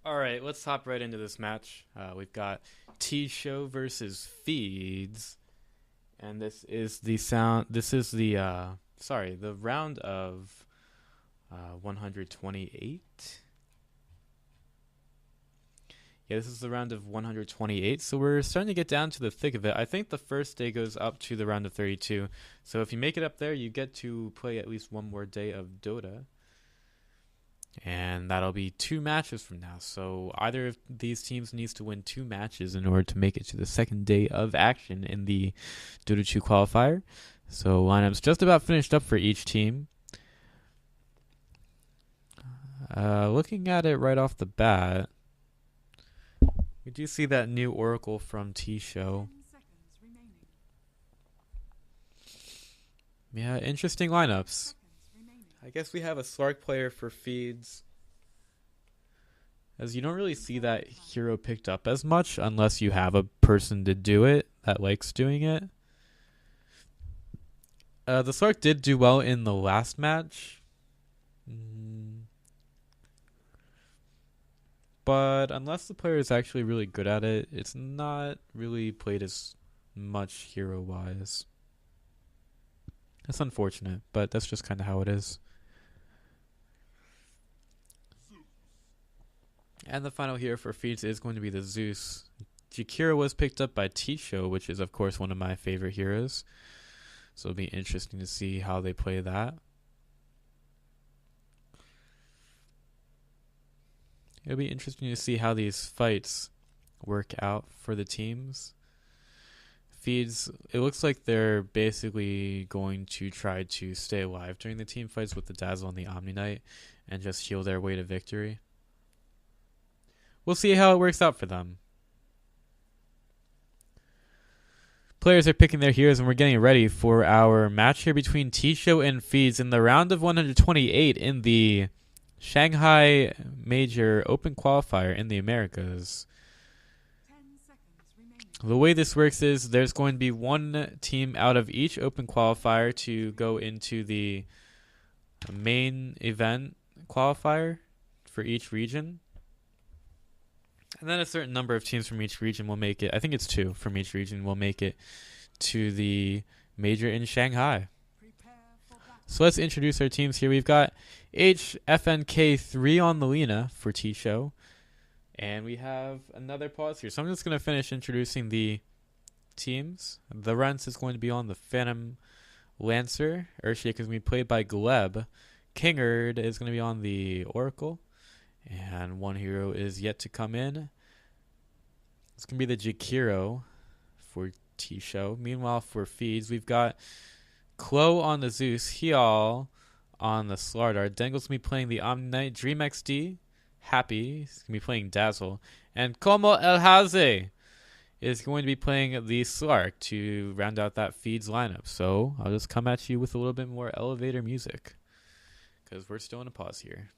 All right, let's hop right into this match. We've got TShow versus Feeds, and this is the sound. This is the round of 128. Yeah, this is the round of 128. So we're starting to get down to the thick of it. I think the first day goes up to the round of 32. So if you make it up there, you get to play at least one more day of Dota. And that'll be two matches from now. So either of these teams needs to win two matches in order to make it to the second day of action in the Dota 2 qualifier. So lineups just about finished up for each team. Looking at it right off the bat, we do see that new Oracle from TShow. Yeah, interesting lineups. I guess we have a Slark player for Feeds, as you don't really see that hero picked up as much unless you have a person to do it that likes doing it. The Slark did do well in the last match. But unless the player is actually really good at it, it's not really played as much hero-wise. That's unfortunate, but that's just kind of how it is. And the final hero for Feeds is going to be the Zeus. Jakira was picked up by TShow, which is, of course, one of my favorite heroes. So it'll be interesting to see how they play that. It'll be interesting to see how these fights work out for the teams. Feeds, it looks like they're basically going to try to stay alive during the team fights with the Dazzle and the Omni Knight and just heal their way to victory. We'll see how it works out for them. Players are picking their heroes, and we're getting ready for our match here between TShow and Feeds in the round of 128 in the Shanghai Major Open Qualifier in the Americas. The way this works is there's going to be one team out of each Open Qualifier to go into the main event qualifier for each region. And then a certain number of teams from each region will make it. I think it's two from each region will make it to the major in Shanghai. So let's introduce our teams here. We've got HFNK3 on the Lena for TShow. And we have another pause here. So I'm just going to finish introducing the teams. The Rents is going to be on the Phantom Lancer. Earthshake is going to be played by Gleb. Kingard is going to be on the Oracle. And one hero is yet to come in. It's going to be the Jakiro for TShow. Meanwhile, for Feeds, we've got Chloe on the Zeus, Heal on the Slardar. Dengle's going to be playing the Omni Knight. Dream XD, Happy, is going to be playing Dazzle. And Como El Haze is going to be playing the Slark to round out that Feeds lineup. So I'll just come at you with a little bit more elevator music, because we're still in a pause here.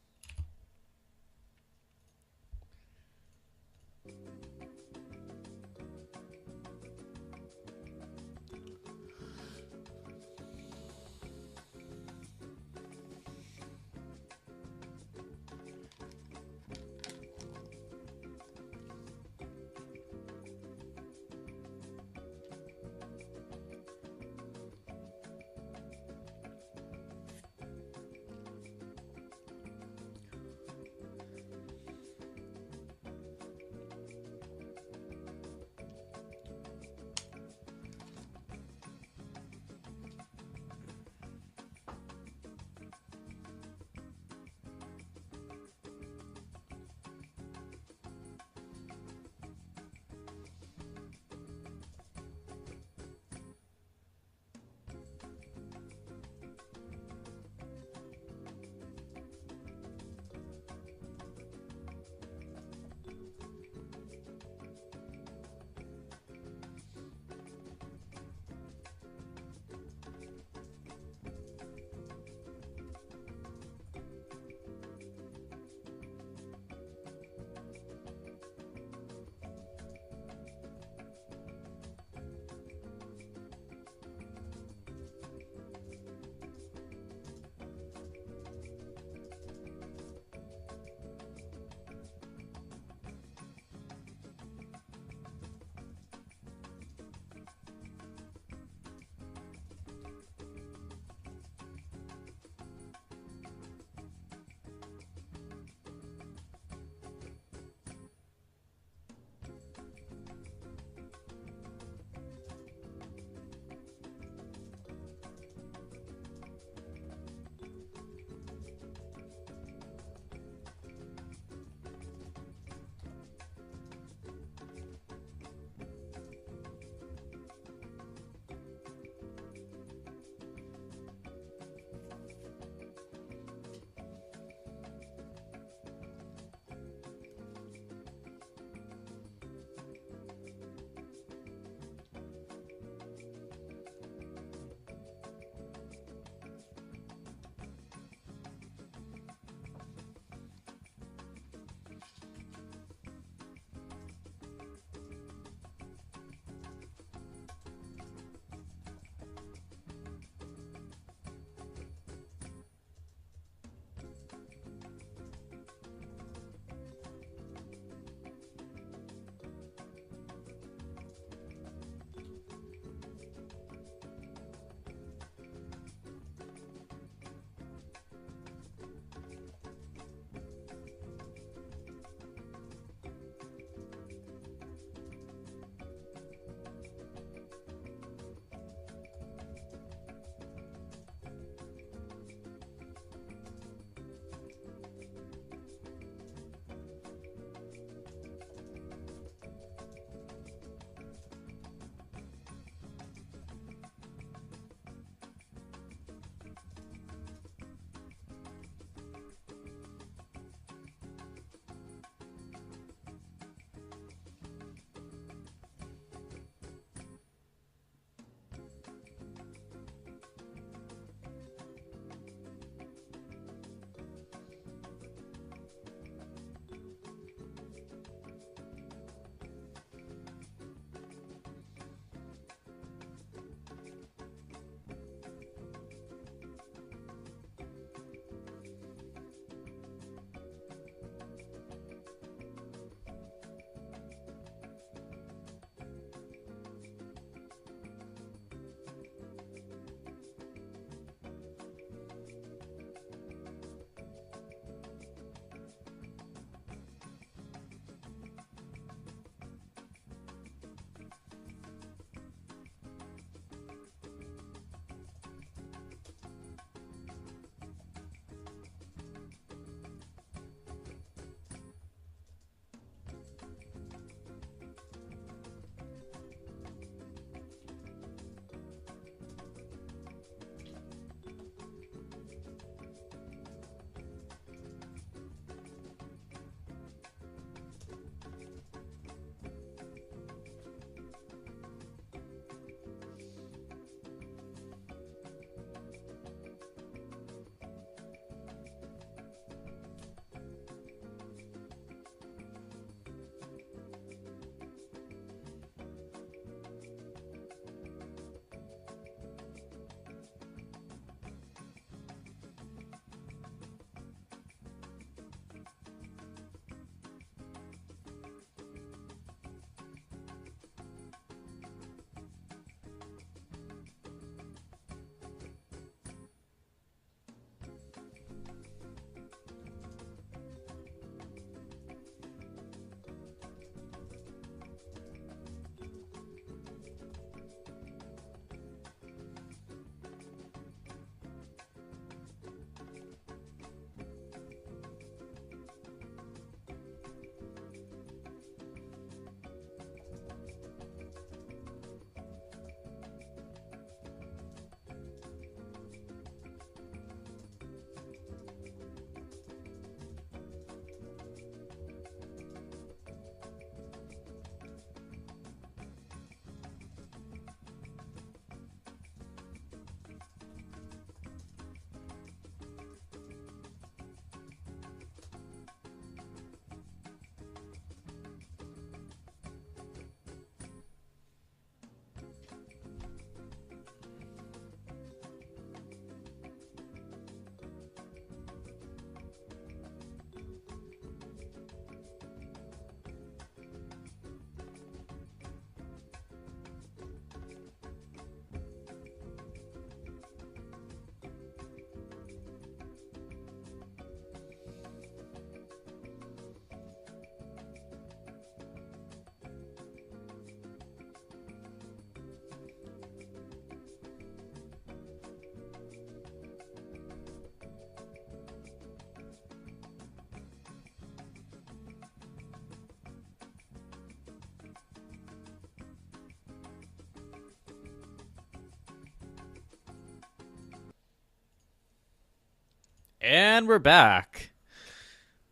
And we're back.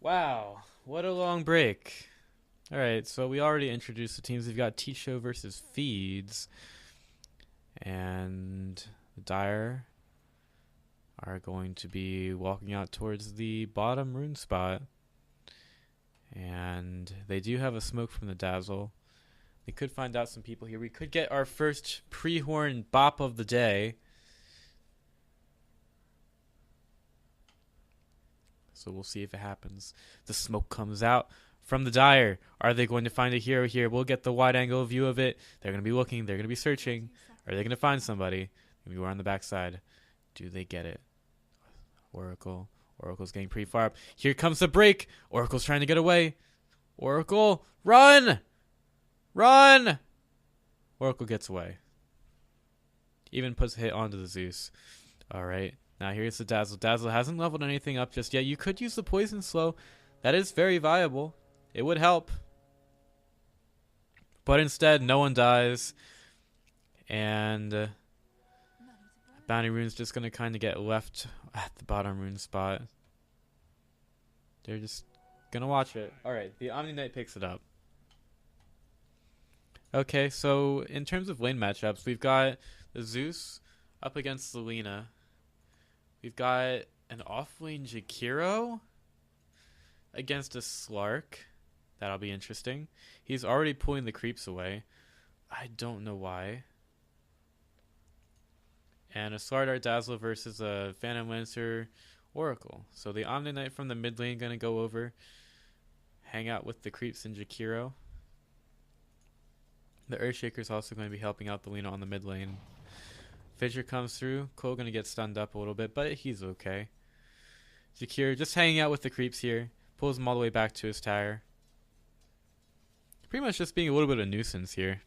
Wow, what a long break. All right, so we already introduced the teams. We've got TShow versus Feeds. And the Dire are going to be walking out towards the bottom rune spot. And they do have a smoke from the Dazzle. We could find out some people here. We could get our first pre-horn bop of the day. So we'll see if it happens. The smoke comes out from the Dire. Are they going to find a hero here? We'll get the wide angle view of it. They're going to be looking. They're going to be searching. Are they going to find somebody? Maybe we're on the backside. Do they get it? Oracle. Oracle's getting pretty far up. Here comes the break. Oracle's trying to get away. Oracle, run! Run! Oracle gets away. Even puts a hit onto the Zeus. Alright. Now here's the Dazzle. Dazzle hasn't leveled anything up just yet. You could use the Poison Slow. That is very viable. It would help. But instead, no one dies. And Bounty Rune's just going to kind of get left at the bottom rune spot. They're just going to watch it. Alright, the Omni Knight picks it up. Okay, so in terms of lane matchups, we've got the Zeus up against the Lina. We've got an off-lane Jakiro against a Slark. That'll be interesting. He's already pulling the creeps away. I don't know why. And a Slardar Dazzler versus a Phantom Lancer Oracle. So the Omni Knight from the mid lane going to go over, hang out with the creeps in Jakiro. The Earthshaker's also going to be helping out the Lina on the mid lane. Fissure comes through. Cole going to get stunned up a little bit, but he's okay. Jakiro just hanging out with the creeps here. Pulls him all the way back to his tower. Pretty much just being a little bit of a nuisance here.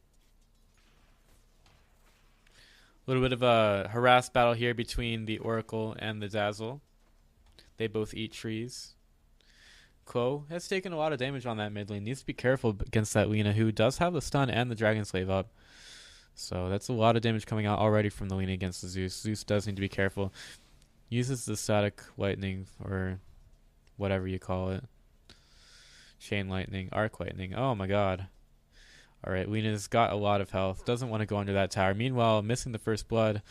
A little bit of a harass battle here between the Oracle and the Dazzle. They both eat trees. Quo has taken a lot of damage on that mid lane. Needs to be careful against that Lina, who does have the stun and the Dragon Slave up. So that's a lot of damage coming out already from the Lina against the Zeus. Zeus does need to be careful. Uses the static lightning, or whatever you call it. Chain lightning, arc lightning. Oh my god. Alright, Lina's got a lot of health. Doesn't want to go under that tower. Meanwhile, missing the first blood.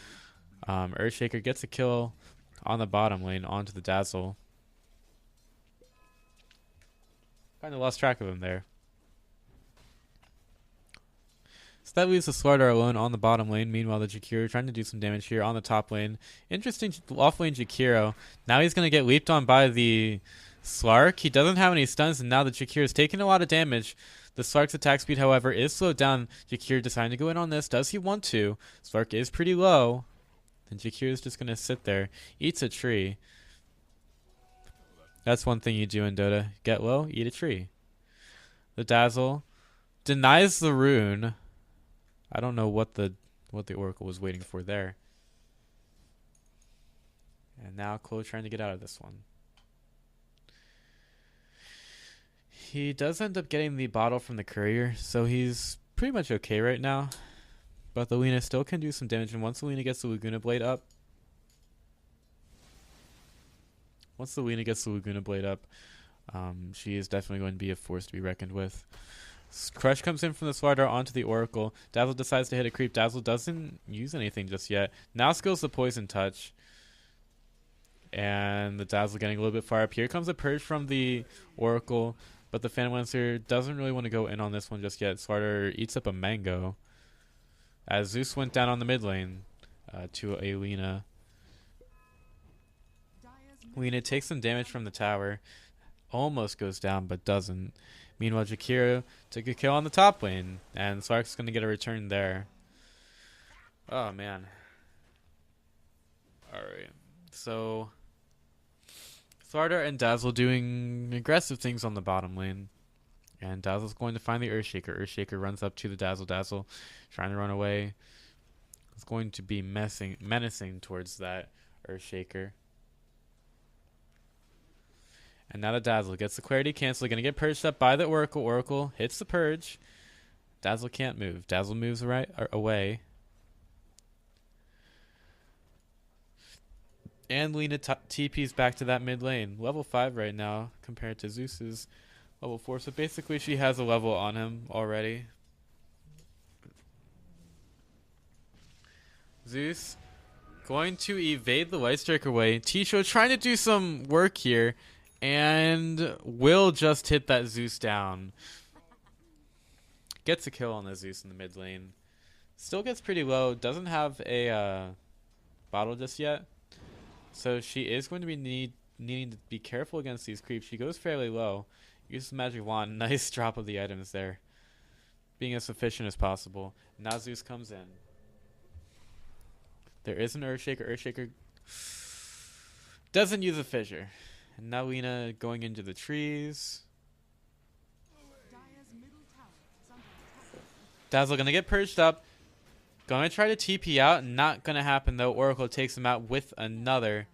Earthshaker gets a kill on the bottom lane onto the Dazzle. Kind of lost track of him there. So that leaves the Slardar alone on the bottom lane. Meanwhile, the Jakiro trying to do some damage here on the top lane. Interesting off lane Jakiro. Now he's going to get leaped on by the Slark. He doesn't have any stuns, and now the Jakiro is taking a lot of damage. The Slark's attack speed, however, is slowed down. Jakiro deciding to go in on this. Does he want to? Slark is pretty low. And Jakiro is just going to sit there. Eats a tree. That's one thing you do in Dota. Get low, eat a tree. The Dazzle denies the rune. I don't know what the Oracle was waiting for there. And now Chloe trying to get out of this one. He does end up getting the bottle from the courier, so he's pretty much okay right now. But the Lina still can do some damage, and once the Lina gets the Laguna Blade up, she is definitely going to be a force to be reckoned with. Crush comes in from the Slardar onto the Oracle. Dazzle decides to hit a creep. Dazzle doesn't use anything just yet. Now skills the Poison Touch. And the Dazzle getting a little bit far up. Here comes a Purge from the Oracle. But the Phantom Lancer doesn't really want to go in on this one just yet. Slardar eats up a mango. As Zeus went down on the mid lane to a Lina. Lina takes some damage from the tower. Almost goes down, but doesn't. Meanwhile, Jakiro took a kill on the top lane, and Slark's going to get a return there. Oh, man. Alright, so Slardar and Dazzle doing aggressive things on the bottom lane. And Dazzle's going to find the Earthshaker. Earthshaker runs up to the Dazzle. Dazzle trying to run away. It's going to be menacing towards that Earthshaker. And now the Dazzle gets the Clarity Cancel. Going to get purged up by the Oracle. Oracle hits the Purge. Dazzle can't move. Dazzle moves away. And Lena TP's back to that mid lane. Level 5 right now compared to Zeus's level 4. So basically she has a level on him already. Zeus going to evade the Light Strike away. TShow trying to do some work here. And will just hit that Zeus down. Gets a kill on the Zeus in the mid lane. Still gets pretty low. Doesn't have a bottle just yet. So she is going to be needing to be careful against these creeps. She goes fairly low. Uses the magic wand. Nice drop of the items there. Being as efficient as possible. Now Zeus comes in. There is an Earthshaker. Earthshaker doesn't use a fissure. And now Lena going into the trees. Dazzle gonna get purged up. Gonna try to TP out. Not gonna happen though. Oracle takes him out with another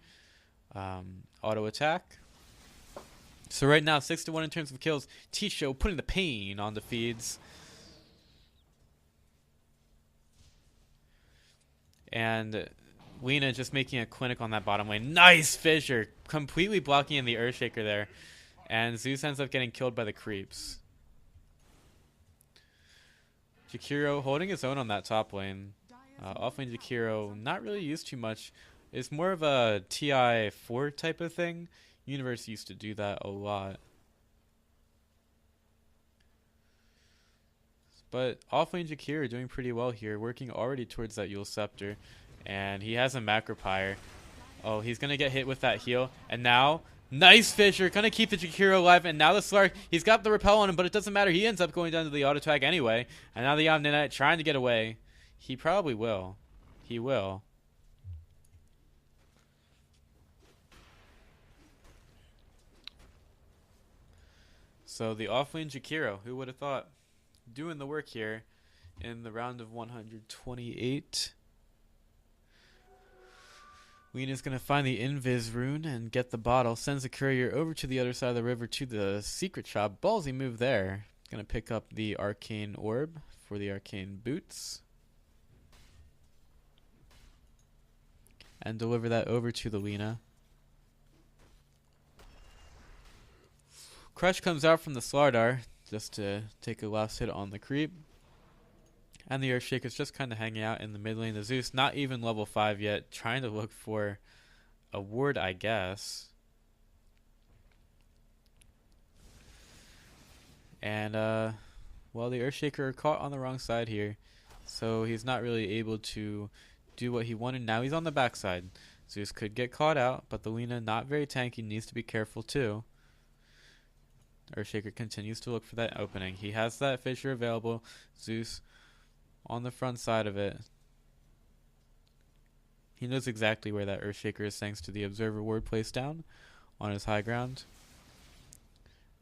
auto attack. So right now 6-1 in terms of kills. TShow putting the pain on the feeds. And Lena just making a clinic on that bottom lane. Nice fissure. Completely blocking in the Earthshaker there. And Zeus ends up getting killed by the creeps. Jakiro holding his own on that top lane. Offlane Jakiro not really used too much. It's more of a TI4 type of thing. Universe used to do that a lot. But offlane Jakiro doing pretty well here. Working already towards that Yule Scepter. And he has a Macropyre. Oh, he's going to get hit with that heal. And now, nice fissure. Going to keep the Jakiro alive. And now the Slark, he's got the repel on him, but it doesn't matter. He ends up going down to the auto tag anyway. And now the Omninite trying to get away. He probably will. He will. So the offlane Jakiro, who would have thought, doing the work here in the round of 128. Lena's going to find the Invis rune and get the bottle. Sends the courier over to the other side of the river to the secret shop. Ballsy move there. Going to pick up the arcane orb for the arcane boots. And deliver that over to the Lena. Crush comes out from the Slardar just to take a last hit on the creep. And the Earthshaker's just kind of hanging out in the mid lane. The Zeus, not even level 5 yet, trying to look for a ward, I guess. And, well, the Earthshaker caught on the wrong side here. So he's not really able to do what he wanted. Now he's on the backside. Zeus could get caught out, but the Lena, not very tanky, needs to be careful too. Earthshaker continues to look for that opening. He has that fissure available. Zeus on the front side of it. He knows exactly where that Earthshaker is thanks to the Observer ward placed down on his high ground.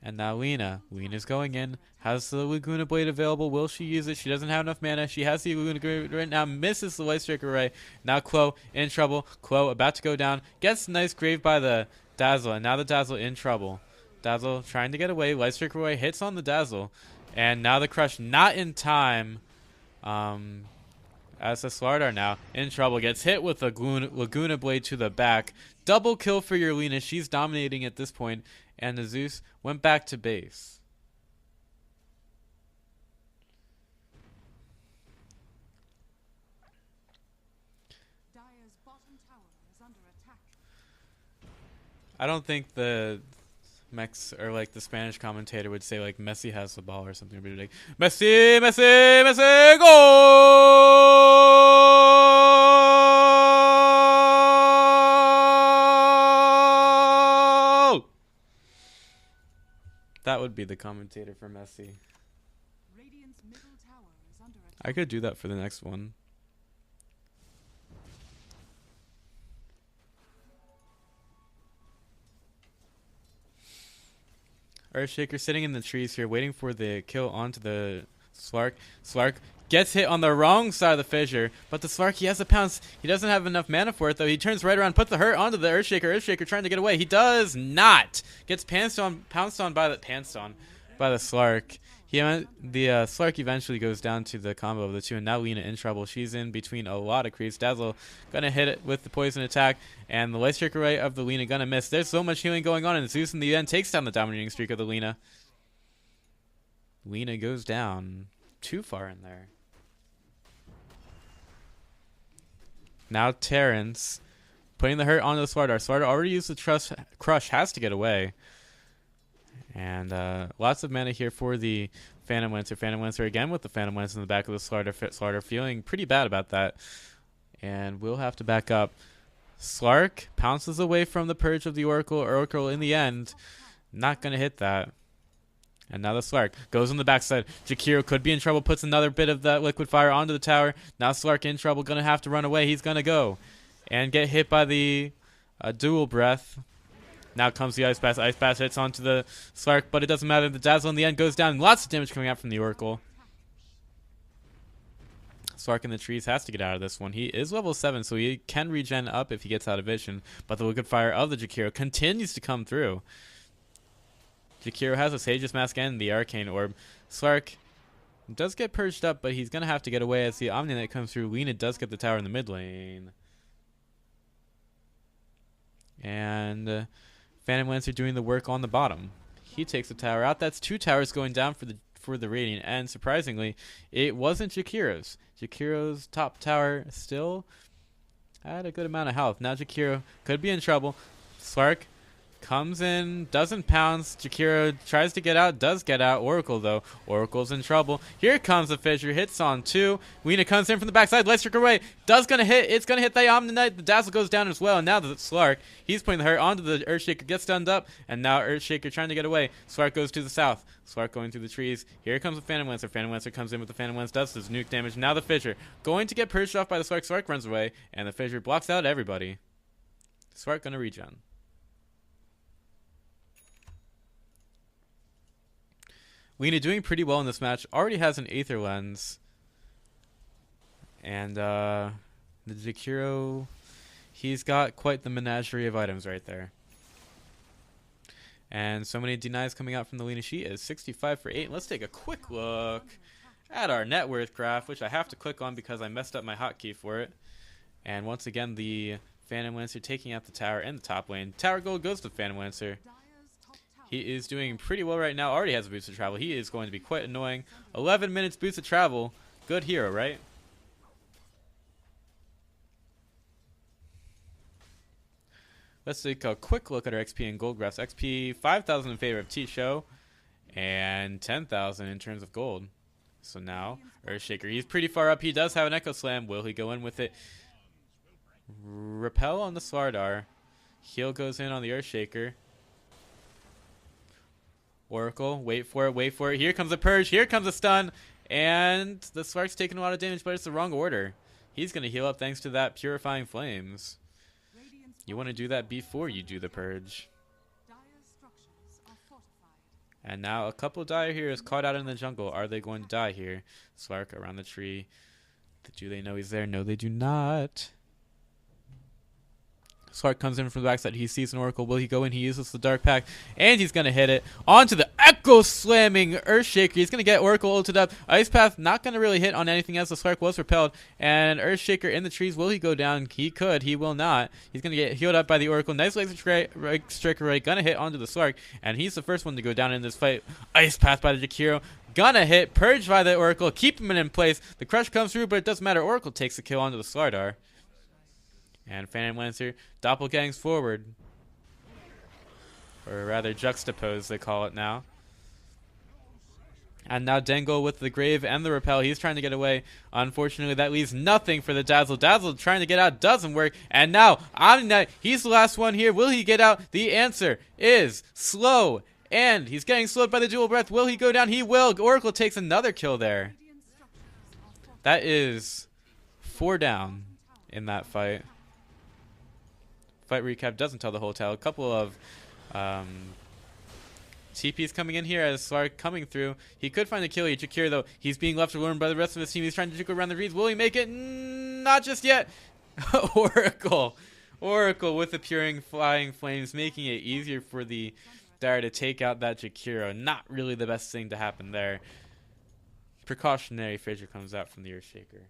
And now Lena. Lena's going in. Has the Laguna Blade available. Will she use it? She doesn't have enough mana. She has the Laguna Blade right now. Misses the Light Strike array. Now Quo in trouble. Quo about to go down. Gets nice grave by the Dazzle. And now the Dazzle in trouble. Dazzle trying to get away. Light Strike array hits on the Dazzle. And now the Crush not in time. As the Slardar now in trouble, gets hit with a Laguna Blade to the back. Double kill for your Lena. She's dominating at this point, and the Zeus went back to base. Dire's bottom tower is under attack. I don't think the Mex or like the Spanish commentator would say like Messi has the ball or something. But like Messi, Messi, Messi, goal! That would be the commentator for Messi. Radiant's middle tower is under attack. I could do that for the next one. Earthshaker sitting in the trees here, waiting for the kill onto the Slark. Slark gets hit on the wrong side of the fissure, but the Slark, he has a pounce. He doesn't have enough mana for it, though. He turns right around, puts the hurt onto the Earthshaker. Earthshaker trying to get away. He does not. Gets pounced on by the Slark. The Slark eventually goes down to the combo of the two, and now Lina in trouble. She's in between a lot of creeps. Dazzle gonna hit it with the poison attack, and the light striker right of the Lina gonna miss. There's so much healing going on, and Zeus in the end takes down the dominating streak of the Lina. Lina goes down too far in there. Now Terrence putting the hurt onto the Slardar. Slardar already used the crush, has to get away. And lots of mana here for the Phantom Lancer. Phantom Lancer again with the Phantom Lancer in the back of the Slardar feeling pretty bad about that. And we'll have to back up. Slark pounces away from the Purge of the Oracle. Oracle in the end, not going to hit that. And now the Slark goes on the backside. Jakiro could be in trouble, puts another bit of that liquid fire onto the tower. Now Slark in trouble, going to have to run away. He's going to go and get hit by the dual breath. Now comes the Ice Pass. Ice Pass hits onto the Slark, but it doesn't matter. The Dazzle in the end goes down. Lots of damage coming out from the Oracle. Slark in the trees has to get out of this one. He is level 7, so he can regen up if he gets out of vision. But the liquid fire of the Jakiro continues to come through. Jakiro has a Sage's Mask and the Arcane Orb. Slark does get purged up, but he's going to have to get away as the Omni Knight comes through. Lina does get the tower in the mid lane. And Phantom Lancer doing the work on the bottom. He takes the tower out. That's 2 towers going down for the Radiant, and surprisingly, it wasn't Jakiro's. Jakiro's top tower still had a good amount of health. Now Jakiro could be in trouble. Slark comes in, doesn't pounce. Jakiro tries to get out, does get out. Oracle, though. Oracle's in trouble. Here comes the Fissure, hits on 2. Lina comes in from the backside, light strike away. It's gonna hit the Omni Knight. The Dazzle goes down as well, and now the Slark, he's putting the hurt onto the Earthshaker, gets stunned up, and now Earthshaker trying to get away. Slark goes to the south. Slark going through the trees. Here comes the Phantom Lancer. Phantom Lancer comes in with the Phantom Lance, does his nuke damage. Now the Fissure going to get purged off by the Slark. Slark runs away, and the Fissure blocks out everybody. Slark gonna regen. Lina doing pretty well in this match. Already has an Aether Lens. And the Jakiro, he's got quite the menagerie of items right there. And so many denies coming out from the Lina. She is 65 for 8. Let's take a quick look at our net worth graph, which I have to click on because I messed up my hotkey for it. And once again, the Phantom Lancer taking out the tower in the top lane. Tower gold goes to Phantom Lancer. He is doing pretty well right now. Already has a boost of travel. He is going to be quite annoying. 11 minutes boost of travel. Good hero, right? Let's take a quick look at our XP and gold graphs. XP 5,000 in favor of TShow and 10,000 in terms of gold. So now Earthshaker, he's pretty far up. He does have an Echo Slam. Will he go in with it? Repel on the Slardar. Heal goes in on the Earthshaker. Oracle, wait for it, wait for it. Here comes a Purge, here comes a stun, and the Slark's taking a lot of damage, but it's the wrong order. He's going to heal up thanks to that Purifying Flames. You want to do that before you do the Purge. And now a couple Dire Heroes caught out in the jungle. Are they going to die here? Slark around the tree. Do they know he's there? No, they do not. Slark comes in from the backside. He sees an Oracle. Will he go in? He uses the Dark Pact, and he's going to hit it onto the Echo Slamming Earthshaker. He's going to get Oracle ulted up. Ice Path not going to really hit on anything else. The Slark was repelled, and Earthshaker in the trees. Will he go down? He could. He will not. He's going to get healed up by the Oracle. Nice laser striker right. Going to hit onto the Slark, and he's the first one to go down in this fight. Ice Path by the Jakiro. Gonna hit. Purge by the Oracle. Keep him in place. The Crush comes through, but it doesn't matter. Oracle takes the kill onto the Slardar. And Phantom Lancer doppelgangs forward. Or rather juxtapose, they call it now. And now Dengo with the Grave and the Repel. He's trying to get away. Unfortunately, that leaves nothing for the Dazzle. Dazzle trying to get out. Doesn't work. And now Omni Knight, he's the last one here. Will he get out? The answer is slow. And he's getting slowed by the dual breath. Will he go down? He will. Oracle takes another kill there. That is 4 down in that fight. Fight recap doesn't tell the whole tale. A couple of TPs coming in here as Slark coming through. He could find a kill here. Jakiro, though, he's being left alone by the rest of his team. He's trying to juke around the reeds. Will he make it? Not just yet. Oracle with the Purifying Flames, making it easier for the there to take out that Jakiro. Not really the best thing to happen there. Precautionary fissure comes out from the Earthshaker.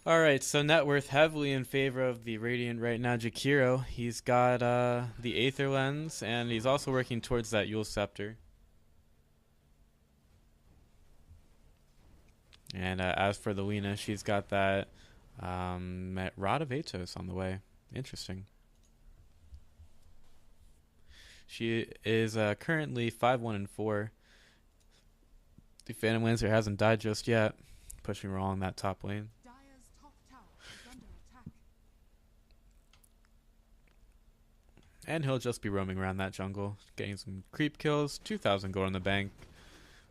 Alright, so net worth heavily in favor of the Radiant right now. Jakiro, he's got the Aether Lens, and he's also working towards that Yule Scepter. And as for the Lena, she's got that Rod of Atos on the way. Interesting. She is currently 5-1-4. The Phantom Lancer hasn't died just yet, pushing her along that top lane. And he'll just be roaming around that jungle, getting some creep kills. 2,000 gold in the bank.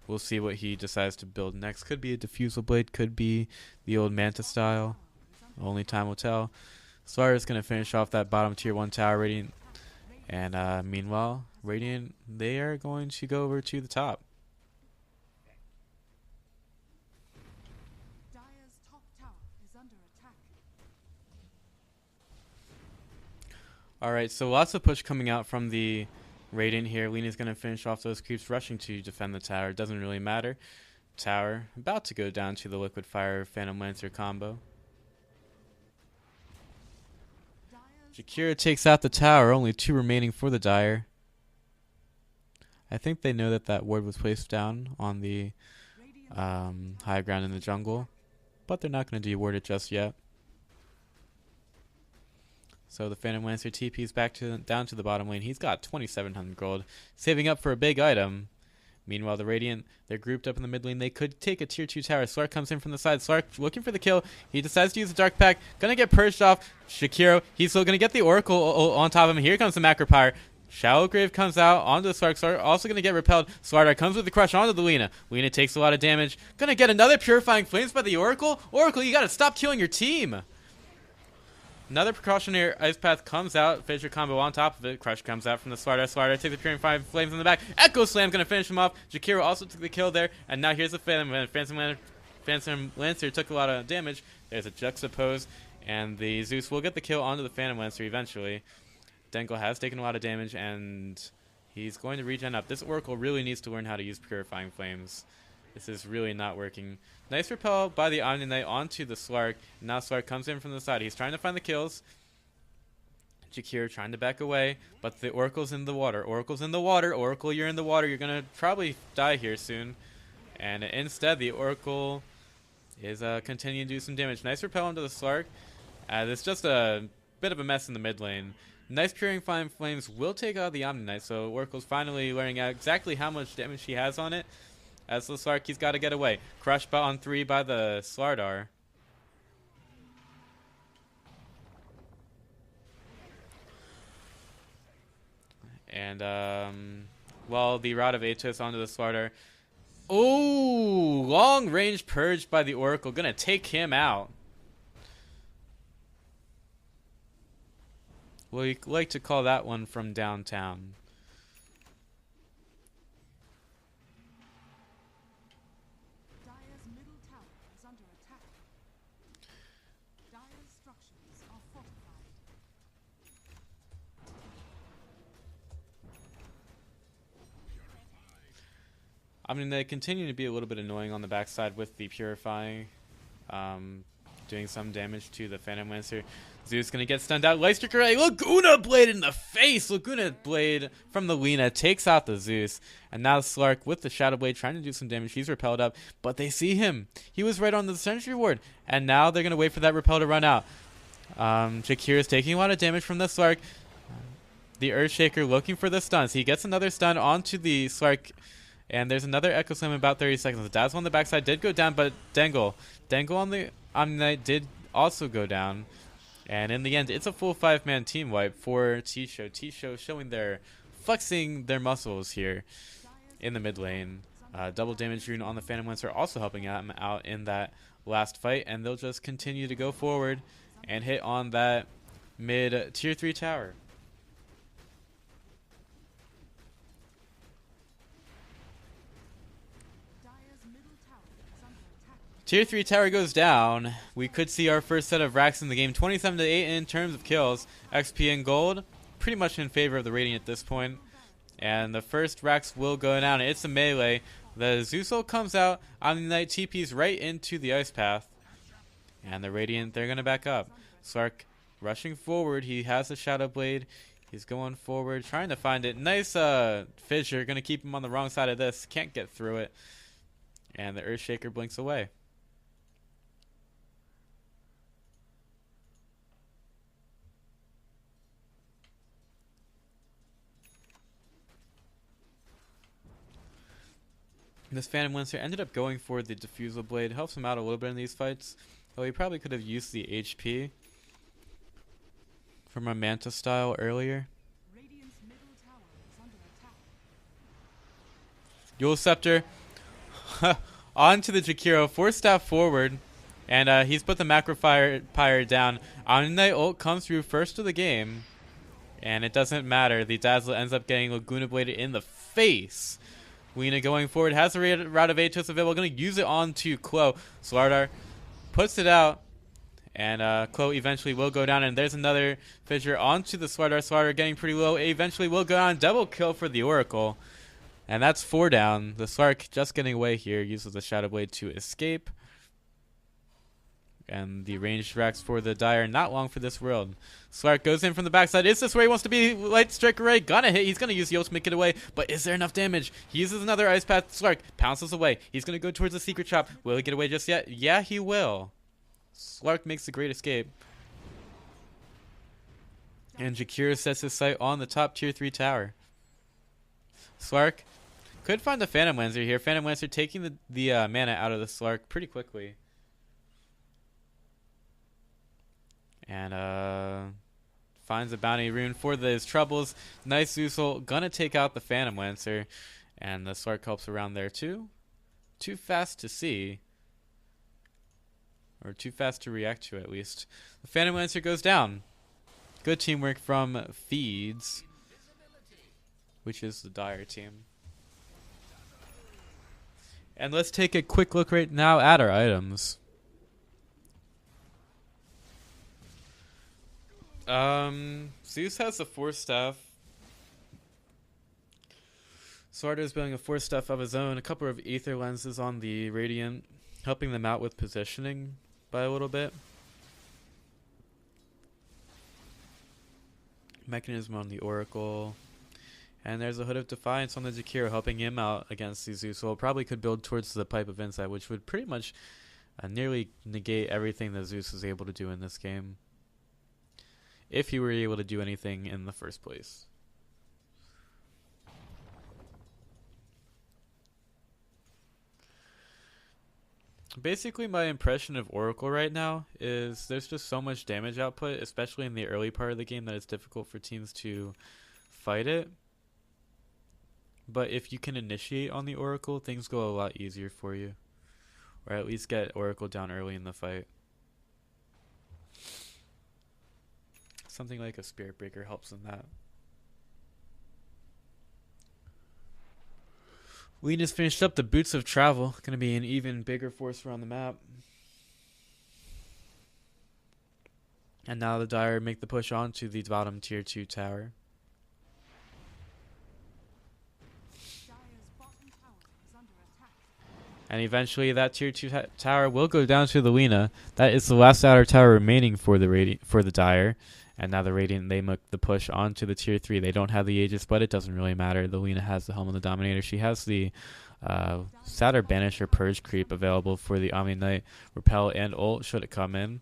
We'll see what he decides to build next. Could be a Diffusal Blade, could be the old Manta style. Only time will tell. Slar is going to finish off that bottom tier 1 tower, Radiant. And meanwhile, Radiant, they are going to go over to the top. Alright, so lots of push coming out from the Radiant here. Lena's going to finish off those creeps, rushing to defend the tower. Doesn't really matter. Tower about to go down to the Liquid Fire Phantom Lancer combo. Jakiro takes out the tower. Only 2 remaining for the Dire. I think they know that that ward was placed down on the high ground in the jungle, but they're not going to deward it just yet. So the Phantom Lancer TP's back to down to the bottom lane. He's got 2,700 gold, saving up for a big item. Meanwhile, the Radiant, they're grouped up in the mid lane. They could take a tier 2 tower. Slark comes in from the side. Slark looking for the kill. He decides to use the Dark Pact. Gonna get purged off. Jakiro, he's still gonna get the Oracle on top of him. Here comes the Macropyre. Shallow Grave comes out onto the Slark. Slark also gonna get repelled. Slardar comes with the crush onto the Lena. Lena takes a lot of damage. Gonna get another Purifying Flames by the Oracle. Oracle, you gotta stop killing your team. Another precautionary ice path comes out. Fissure combo on top of it. Crush comes out from the Slardar. Slardar takes the Purifying Flames in the back. Echo Slam gonna finish him off. Jakiro also took the kill there. And now here's the Phantom Lancer took a lot of damage. There's a Juxtapose. And the Zeus will get the kill onto the Phantom Lancer eventually. Dengle has taken a lot of damage, and he's going to regen up. This Oracle really needs to learn how to use Purifying Flames. This is really not working. Nice repel by the Omni Knight onto the Slark. Now Slark comes in from the side. He's trying to find the kills. Jakiro trying to back away, but the Oracle's in the water. Oracle's in the water. Oracle, you're in the water. You're going to probably die here soon. And instead, the Oracle is continuing to do some damage. Nice repel into the Slark. It's just a bit of a mess in the mid lane. Nice Purifying Flames will take out the Omni Knight, so Oracle's finally learning out exactly how much damage she has on it. As the Slark, he's got to get away. Crushed on 3 by the Slardar. And, well, the Rod of Atos onto the Slardar. Ooh, long range purge by the Oracle. Gonna take him out. We like to call that one from downtown. I mean, they continue to be a little bit annoying on the backside with the Purifying, doing some damage to the Phantom Lancer. Zeus gonna get stunned out. Lightstriker, Laguna Blade in the face! Laguna Blade from the Lena takes out the Zeus. And now Slark with the Shadow Blade trying to do some damage. He's repelled up, but they see him. He was right on the Sentry Ward. And now they're gonna wait for that repel to run out. Jakiro is taking a lot of damage from the Slark. The Earthshaker looking for the stuns. He gets another stun onto the Slark. And there's another Echo Slam in about 30 seconds. The Dazzle on the backside did go down, but Dengle on the Omni Knight did also go down. And in the end, it's a full 5-man team wipe for TShow. TShow showing flexing their muscles here in the mid lane. Double damage rune on the Phantom Lancer also helping him out in that last fight. And they'll just continue to go forward and hit on that mid tier 3 tower. Tier 3 tower goes down. We could see our first set of racks in the game. 27 to 8 in terms of kills. XP and gold. Pretty much in favor of the Radiant at this point. And the first racks will go down. It's a melee. The Zeus ult comes out. Omni-Knight TP's right into the ice path. And the Radiant, they're going to back up. Slark rushing forward. He has a Shadow Blade. He's going forward, trying to find it. Nice fissure. Going to keep him on the wrong side of this. Can't get through it. And the Earthshaker blinks away. This Phantom Lancer ended up going for the Diffusal Blade. Helps him out a little bit in these fights. Though he probably could have used the HP from a Manta style earlier. Yule Scepter onto the Jakiro. 4-staff forward. And he's put the Macropire down. Omni-Knight ult comes through first of the game. And it doesn't matter. The Dazzle ends up getting Laguna Bladed in the face. Lina going forward, has the Route of Atos available, going to use it onto Klo. Slardar puts it out, and Klo eventually will go down, and there's another fissure onto the Slardar. Slardar getting pretty low, eventually will go down. Double kill for the Oracle, and that's 4 down. The Slark just getting away here, uses the Shadow Blade to escape. And the ranged racks for the Dire, not long for this world. Slark goes in from the backside. Is this where he wants to be? Light Strike Array, gonna hit. He's gonna use the ultimate, get away. But is there enough damage? He uses another Ice Path. Slark pounces away. He's gonna go towards the Secret Shop. Will he get away just yet? Yeah, he will. Slark makes the great escape. And Jakiro sets his sight on the top tier 3 tower. Slark could find the Phantom Lancer here. Phantom Lancer taking the mana out of the Slark pretty quickly. And finds a bounty rune for his troubles. Nice Zeus ult, gonna take out the Phantom Lancer. And the Slark helps around there too. Too fast to see. Or too fast to react to at least. The Phantom Lancer goes down. Good teamwork from Feeds, which is the Dire team. And let's take a quick look right now at our items. Zeus has the 4-staff. Slardar's building a 4-staff of his own. A couple of Aether lenses on the Radiant, helping them out with positioning by a little bit. Mechanism on the Oracle. And there's a Hood of Defiance on the Jakiro, helping him out against the Zeus. So probably could build towards the Pipe of Insight, which would pretty much nearly negate everything that Zeus is able to do in this game. If he were able to do anything in the first place. Basically, my impression of Oracle right now is there's just so much damage output, especially in the early part of the game, that it's difficult for teams to fight it. But if you can initiate on the Oracle, things go a lot easier for you. Or at least get Oracle down early in the fight. Something like a Spirit Breaker helps in that. Lena's finished up the Boots of Travel. Going to be an even bigger force around the map. And now the Dire make the push on to the bottom tier 2 tower. And eventually that tier 2 tower will go down to the Lena. That is the last outer tower remaining for the Dire. And now the Radiant, they make the push onto the tier 3. They don't have the Aegis, but it doesn't really matter. The Lena has the Helm of the Dominator. She has the Satyr Banish or Purge creep available for the Omni-Knight, Repel, and ult should it come in.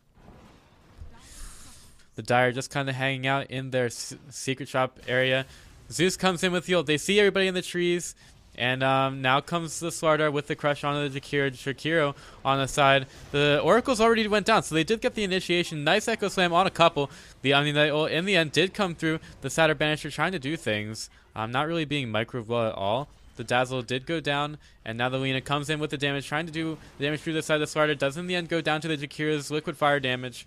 The Dire just kind of hanging out in their secret shop area. Zeus comes in with the ult. They see everybody in the trees. And now comes the Slardar with the crush on the Jakiro on the side. The Oracles already went down, so they did get the initiation. Nice Echo Slam on a couple. The Omni-Knight ult in the end did come through. The Satyr Banisher trying to do things. Not really being micro at all. The Dazzle did go down, and now the Lena comes in with the damage, trying to do the damage through the side of the Slardar. Does in the end go down to the Jakiro's Liquid Fire damage.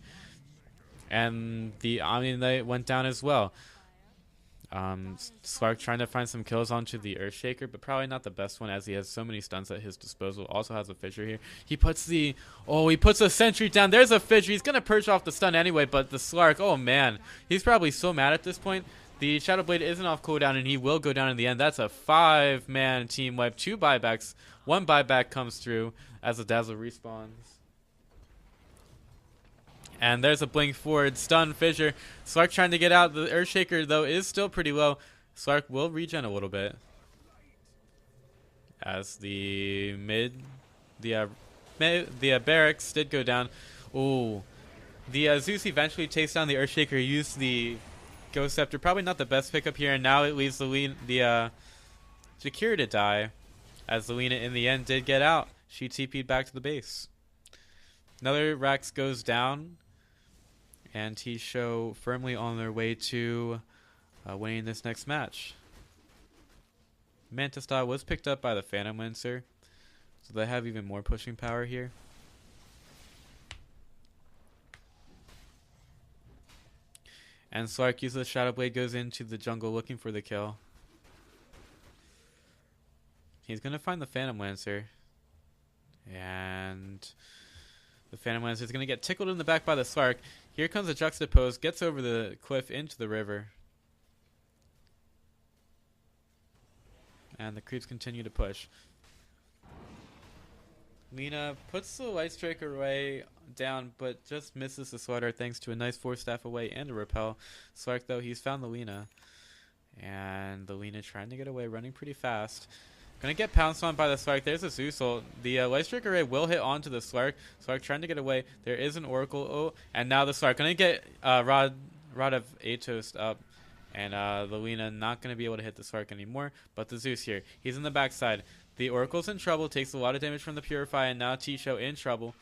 And the Omni-Knight went down as well. Slark trying to find some kills onto the Earthshaker, but probably not the best one as he has so many stuns at his disposal. Also has a fissure here. He puts a sentry down. There's a fissure. He's gonna purge off the stun anyway, but the Slark, oh man, he's probably so mad at this point. The Shadow Blade isn't off cooldown, and he will go down in the end. That's a 5-man team wipe. 2 buybacks. 1 buyback comes through as the Dazzle respawns. And there's a blink forward, stun, fissure. Slark trying to get out. The Earthshaker, though, is still pretty low. Slark will regen a little bit. As the barracks did go down. Ooh. The Zeus eventually takes down the Earthshaker. Used the Ghost Scepter. Probably not the best pickup here. And now it leaves the Jakira to die. As Lena in the end did get out. She TP'd back to the base. Another Rax goes down. And TShow firmly on their way to winning this next match. Manta Style was picked up by the Phantom Lancer, so they have even more pushing power here. And Slark uses the Shadow Blade, goes into the jungle looking for the kill. He's going to find the Phantom Lancer. And the Phantom Lancer is going to get tickled in the back by the Slark. Here comes the Juxtapose, gets over the cliff into the river. And the creeps continue to push. Lena puts the Light Striker away down, but just misses the Sweater thanks to a nice Force Staff away and a Repel. Slark, though, he's found the Lena. And the Lena trying to get away, running pretty fast. Gonna get pounced on by the Slark. There's a Zeus ult. The Light Striker Ray will hit onto the Slark. Slark trying to get away. There is an Oracle. Oh, and now the Slark gonna get Rod of Atos up. And the Lena not gonna be able to hit the Slark anymore. But the Zeus here. He's in the backside. The Oracle's in trouble. Takes a lot of damage from the Purify. And now TShow in trouble.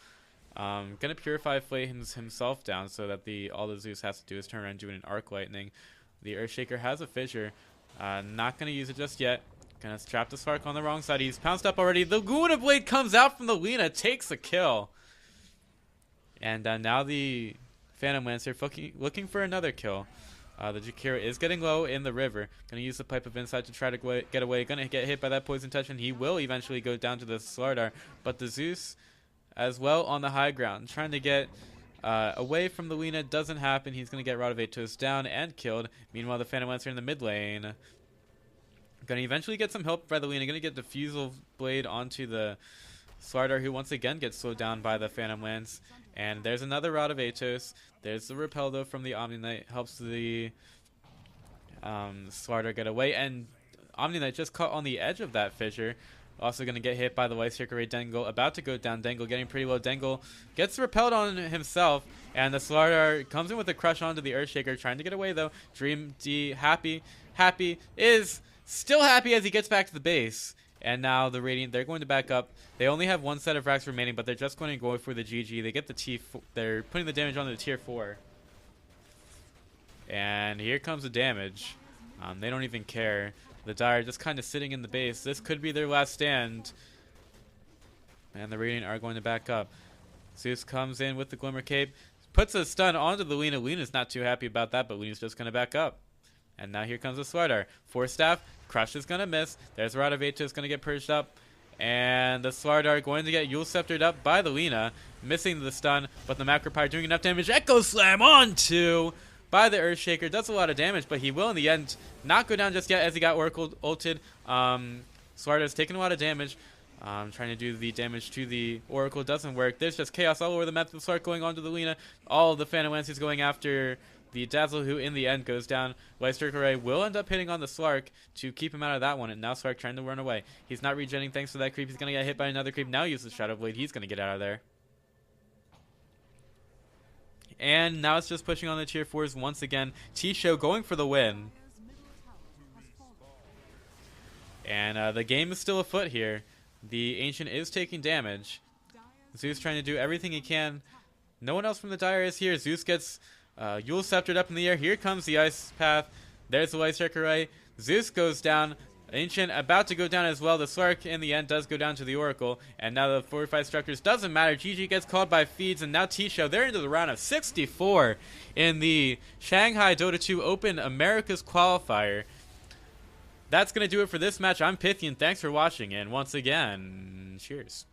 Gonna Purify Flames himself down so that all the Zeus has to do is turn around and do an Arc Lightning. The Earthshaker has a fissure. Not gonna use it just yet. Gonna trap the Slark on the wrong side. He's pounced up already. The Luna Blade comes out from the Lena, takes a kill. And now the Phantom Lancer looking for another kill. The Jakira is getting low in the river. Gonna use the Pipe of Insight to try to get away. Gonna get hit by that Poison Touch, and he will eventually go down to the Slardar. But the Zeus as well on the high ground, trying to get away from the Lena. Doesn't happen. He's gonna get Rod of Atos down and killed. Meanwhile, the Phantom Lancer in the mid lane. Gonna eventually get some help by the Lena. Gonna get Diffusal Blade onto the Slardar, who once again gets slowed down by the Phantom Lance. And there's another Rod of Atos. There's the Repel, though, from the Omni Knight. Helps the Slardar get away. And Omni Knight just caught on the edge of that fissure. Also gonna get hit by the Light Striker Ray Dengle. About to go down. Dengle getting pretty low. Dengle gets repelled on himself. And the Slardar comes in with a crush onto the Earthshaker. Trying to get away, though. Dream D happy is still happy as he gets back to the base. And now the Radiant, they're going to back up. They only have one set of racks remaining, but they're just going to go for the GG. They get the T4. They're putting the damage on the tier 4. And here comes the damage. They don't even care. The Dire just kind of sitting in the base. This could be their last stand. And the Radiant are going to back up. Zeus comes in with the Glimmer Cape. Puts a stun onto the Lena. Lena's not too happy about that, but Lena's just going to back up. And now here comes the Slardar. Force Staff. Crush is going to miss. There's Rod of Atos going to get purged up. And the Slardar going to get Yule Sceptered up by the Lena. Missing the stun, but the Macropyre doing enough damage. Echo Slam onto by the Earthshaker. Does a lot of damage, but he will in the end not go down just yet as he got Oracle ulted. Slardar's taking a lot of damage. Trying to do the damage to the Oracle. Doesn't work. There's just chaos all over the map. The Slark going on to the Lena. All of the Phantom Lancers going after the Dazzle, who in the end goes down. Light Striker Ray will end up hitting on the Slark to keep him out of that one. And now Slark trying to run away. He's not regenerating thanks to that creep. He's going to get hit by another creep. Now uses Shadow Blade. He's going to get out of there. And now it's just pushing on the tier 4s once again. TShow going for the win. And the game is still afoot here. The Ancient is taking damage. Zeus trying to do everything he can. No one else from the Dire is here. Zeus gets Yule Sceptered up in the air. Here comes the Ice Path. There's the Light Striker Ray. Zeus goes down. Ancient about to go down as well. The Slark in the end does go down to the Oracle. And now the 45 structures doesn't matter. GG gets called by feeds. And now TShow, they're into the round of 64 in the Shanghai Dota 2 Open America's Qualifier. That's going to do it for this match. I'm Pythian. Thanks for watching. And once again, cheers.